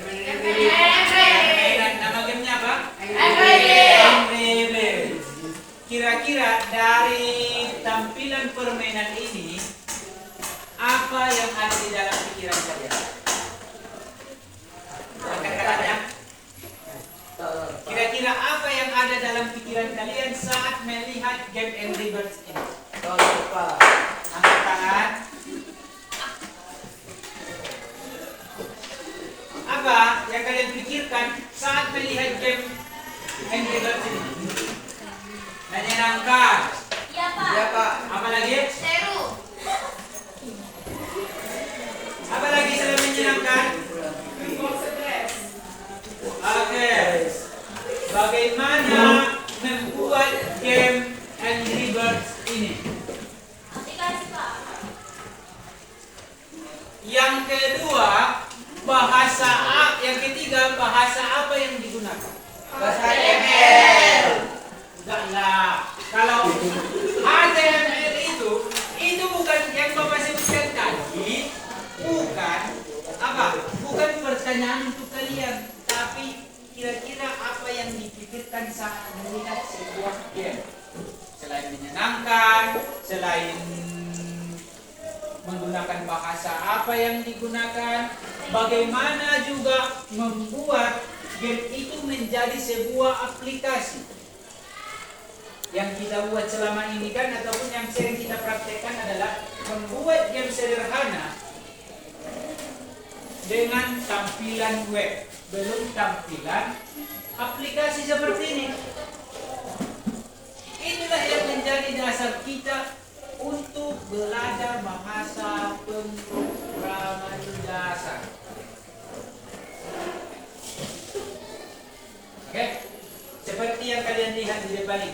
Permainan nama gamenya apa? Angry Birds. Kira-kira dari tampilan permainan ini apa yang ada di dalam pikiran kalian? Kata-katanya. Kira-kira apa yang ada dalam pikiran kalian saat melihat game Angry Birds ini? Angkat tangan. Apa yang kalian pikirkan saat melihat game Angry Birds ini? Menyenangkan. Iya Pak. Apa lagi? Seru. Apa lagi selain menyenangkan? Oke. Bagaimana membuat game Angry Birds ini? Aplikasi Pak. Yang kedua, yang ketiga, bahasa apa yang digunakan? Bahasa HTML. Enggak. Kalau HTML itu bukan yang Bapak sebutkan tadi, bukan apa? Bukan pertanyaan untuk kalian, tapi kira-kira apa yang dipikirkan saat melihat sebuah game? Selain menyenangkan, selain menggunakan bahasa apa yang digunakan, bagaimana juga membuat game itu menjadi sebuah aplikasi yang kita buat selama ini kan, ataupun yang sering kita praktekkan adalah membuat game sederhana dengan tampilan web, belum tampilan aplikasi seperti ini. Inilah yang menjadi dasar kita untuk belajar bahasa pemrograman dasar. Oke, seperti yang kalian lihat di depan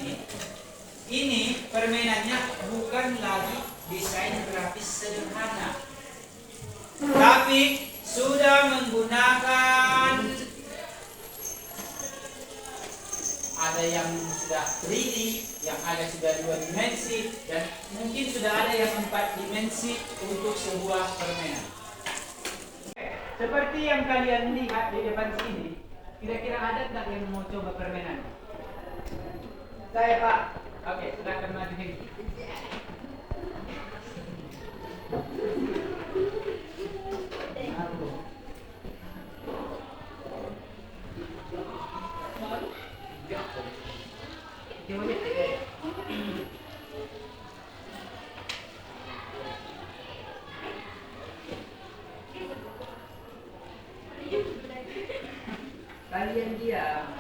ini permainannya bukan lagi desain grafis sederhana, tapi sudah menggunakan, ada yang sudah 3D, yang ada sudah 2 dimensi, dan mungkin sudah ada yang 4 dimensi untuk sebuah permainan. Seperti yang kalian lihat di depan sini, kira-kira ada nggak yang mau coba permainan? Saya Pak. Oke, silakan maju ini. Kalian diam.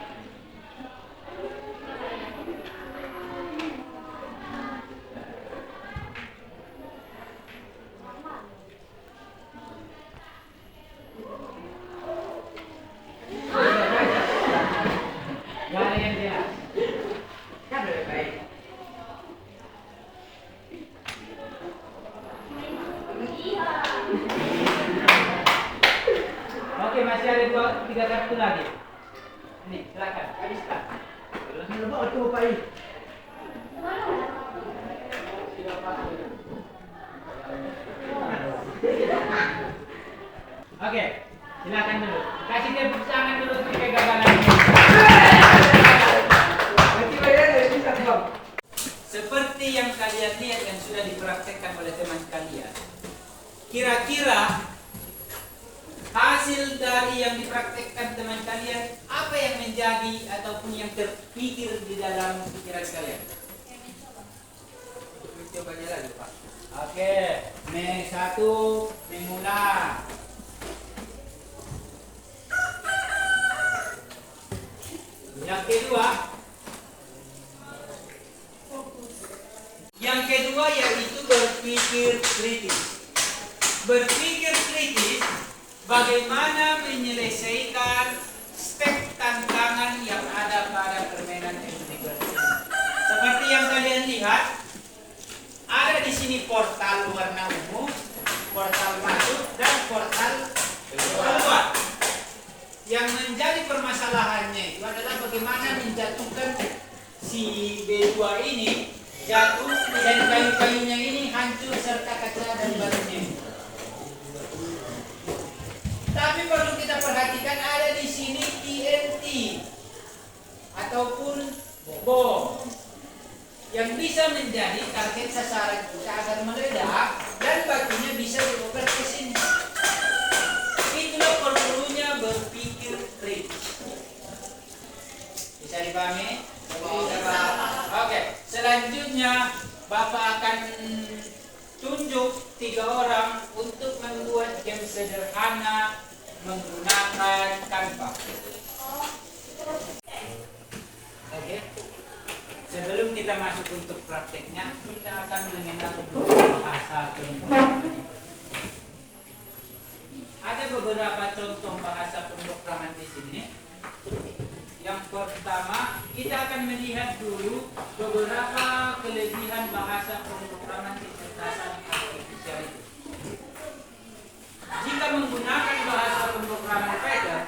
Oke, masih ada 3 kartu lagi. Ini, silakan, habiskan. Langsung lebok tu Pak. Oke, silakan dulu. Kasih tepuk tangan dulu untuk kegagalan. Seperti yang kalian lihat yang sudah dipraktekkan oleh teman kalian, kira-kira hasil dari yang dipraktekkan teman kalian, apa yang menjadi ataupun yang terpikir di dalam pikiran kalian? Coba aja lagi Pak. Oke, satu memula. Yang kedua yaitu berpikir kritis. Berpikir kritis bagaimana menyelesaikan step tantangan yang ada pada permainan Angry Birds. Seperti yang kalian lihat, ada di sini portal warna ungu, portal masuk dan portal keluar. Yang menjadi permasalahannya itu adalah bagaimana menjatuhkan si B2 ini jatuh dan kayu-kayunya ini hancur serta kaca dan batunya. Tapi perlu kita perhatikan bisa menjadi target sasaran kita agar meledak dan batunya bisa dioper ke sini. Itulah perlunya berpikir kritis. Bisa dipahami? Bisa, Pak. Oke, selanjutnya Bapak akan tunjuk 3 orang untuk membuat game sederhana menggunakan Canva. Oke. Sebelum kita masuk untuk prakteknya, kita akan mengenal bahasa pemrograman. Ada beberapa contoh bahasa pemrograman di sini. Yang pertama, kita akan melihat dulu beberapa kelebihan bahasa pemrograman kecerdasan artifisial itu. Jika menggunakan bahasa pemrograman Python,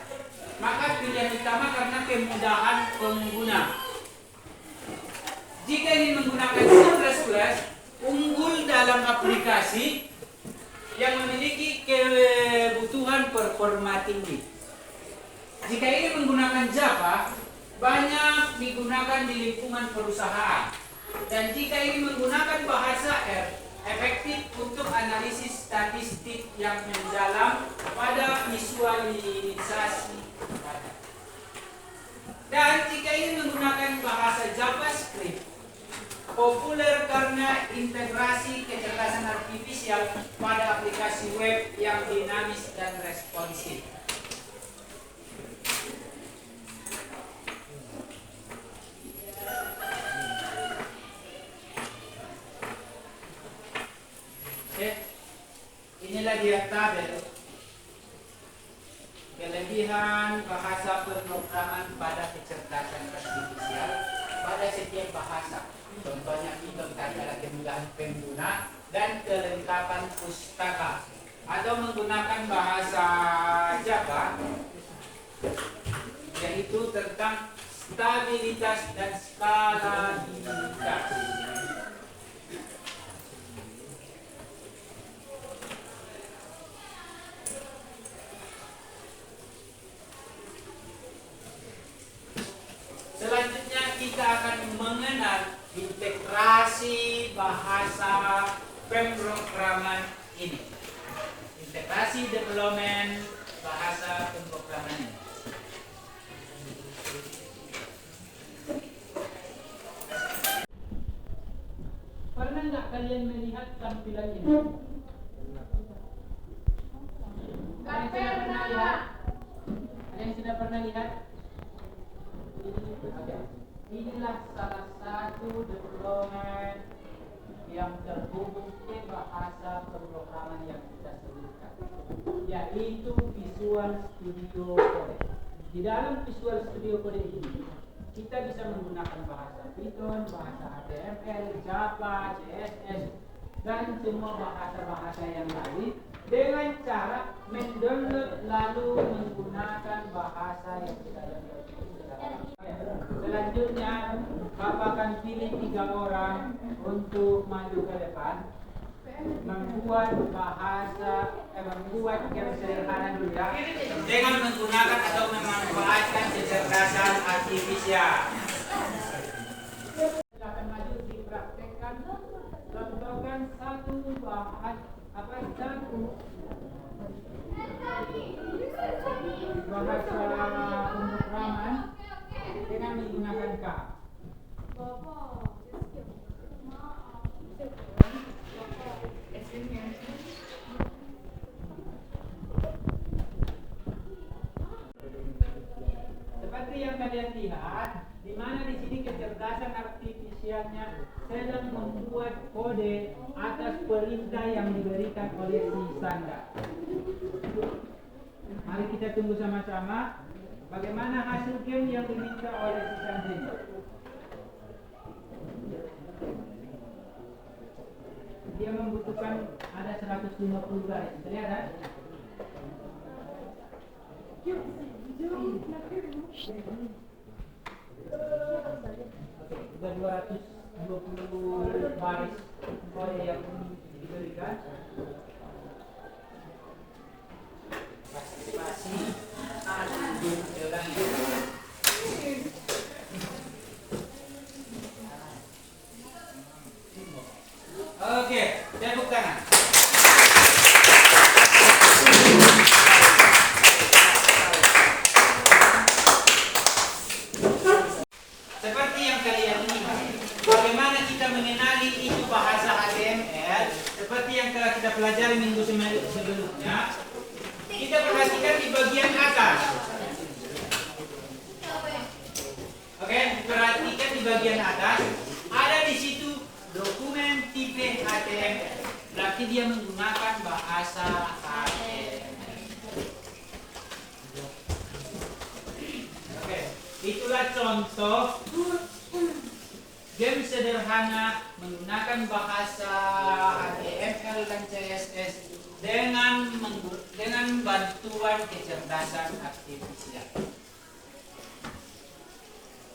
maka pilihan utama karena kemudahan pengguna. Jika ingin menggunakan C++, unggul dalam aplikasi yang memiliki kebutuhan performa tinggi. Jika ingin menggunakan Java, banyak digunakan di lingkungan perusahaan. Dan jika ingin menggunakan bahasa R, efektif untuk analisis statistik yang mendalam pada visualisasi data. Dan jika ingin menggunakan bahasa JavaScript, populer karena integrasi kecerdasan artifisial pada aplikasi web yang dinamis dan responsif. Inilah dia tabel kelebihan bahasa pemrograman pada kecerdasan artifisial pada setiap bahasa. Contohnya Python tadi adalah kemudahan pengguna dan kelengkapan pustaka. Atau menggunakan bahasa Java, yaitu tentang stabilitas dan skalabilitas. Selanjutnya kita akan mengenal integrasi bahasa pemrograman ini. Integrasi development bahasa pemrograman ini. Pernah nggak kalian melihat tampilan ini? Ada yang sudah pernah lihat? Ada yang sudah pernah lihat? Inilah salah satu development yang terhubung ke bahasa pemrograman yang kita sebutkan, yaitu Visual Studio Code. Di dalam Visual Studio Code ini kita bisa menggunakan bahasa Python, bahasa HTML, Java, CSS, dan semua bahasa-bahasa yang lain dengan cara mendownload lalu menggunakan bahasa yang kita download. Selanjutnya, Bapak akan pilih 3 orang untuk maju ke depan, membuat game sederhana dulu ya, dengan menggunakan atau memanfaatkan kecerdasan artifisial. Silakan maju dipraktekkan, contohkan satu bahasa pemrograman dengan menggunakan K. Seperti yang kalian lihat, di mana di sini kecerdasan artifisialnya sedang membuat kode atas perintah yang diberikan oleh si Sanda. Mari kita tunggu sama-sama bagaimana hasil game yang diminta oleh si Sanda ini. Dia membutuhkan ada 150 garis. Terlihat kan? Sudah 220 baris kode yang diberikan. Pasti kita pelajari minggu sebelumnya, kita perhatikan di bagian atas. Oke, perhatikan di bagian atas. Ada di situ dokumen tipe HTML. Berarti dia menggunakan bahasa HTML. Oke, itulah contoh game sederhana menggunakan bahasa HTML dan CSS dengan bantuan kecerdasan artifisial.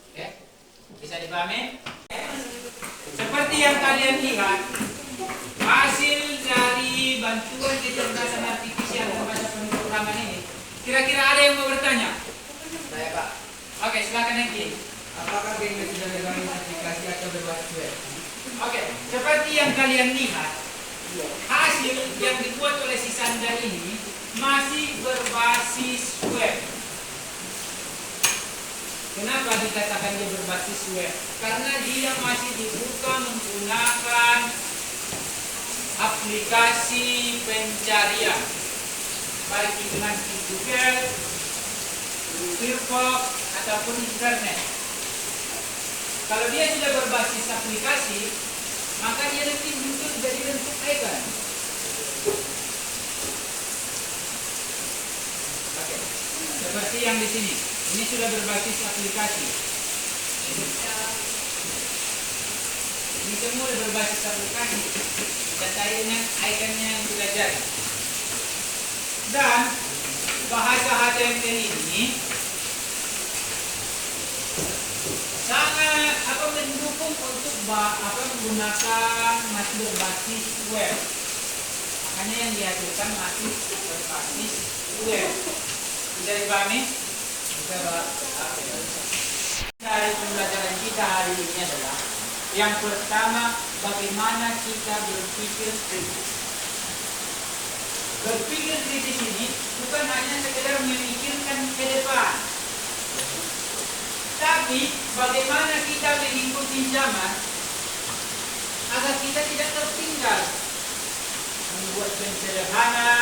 Oke, bisa dipahami? Seperti yang kalian lihat, hasil dari bantuan kecerdasan artifisial bahasa pemrograman ini, kira-kira ada yang mau bertanya? Saya Pak. Oke, silakan Eki. Apakah game sudah berbasis aplikasi atau berbasis web? Oke, seperti yang kalian lihat, hasil yang dibuat oleh si Sandar ini masih berbasis web. Kenapa dikatakan dia berbasis web? Karena dia masih dibuka menggunakan aplikasi pencarian, baik itu nanti Google, Firefox, ataupun internet. Kalau dia sudah berbasis aplikasi, maka dia nanti muncul jadi bentuk icon. Oke, seperti yang di sini. Ini sudah berbasis aplikasi. Ini semua berbasis aplikasi. Disertai dengan ikonnya yang sudah jadi. Dan bahasa HTML ini sangat mendukung untuk menggunakan masih berbasis web. Makanya yang dihasilkan masih berbasis web. Bisa dipahami? Bisa, Pak. Dari pembelajaran kita hari ini adalah yang pertama, bagaimana kita berpikir kritis. Berpikir kritis ini bukan hanya sekedar memikirkan ke depan, tapi bagaimana kita mengikuti zaman agar kita tidak tertinggal. Membuat game sederhana,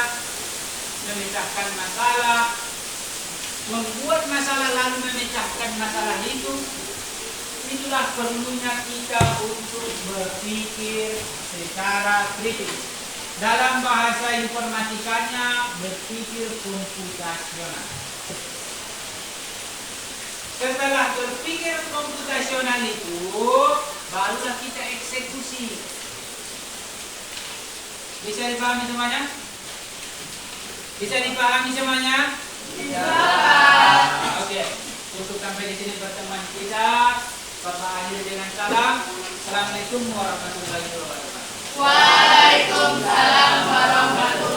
memecahkan masalah, membuat masalah lalu memecahkan masalah itu. Itulah perlunya kita untuk berpikir secara kritis. Dalam bahasa informatikanya, berpikir komputasional. Setelah berpikir komputasional itu, barulah kita eksekusi. Bisa dipahami semuanya? Bisa dipahami semuanya? Bisa. Oke, untuk sampai di sini pertemuan kita. Bapak akhir dengan salam. Assalamualaikum warahmatullahi wabarakatuh. Waalaikumsalam warahmatullahi wabarakatuh.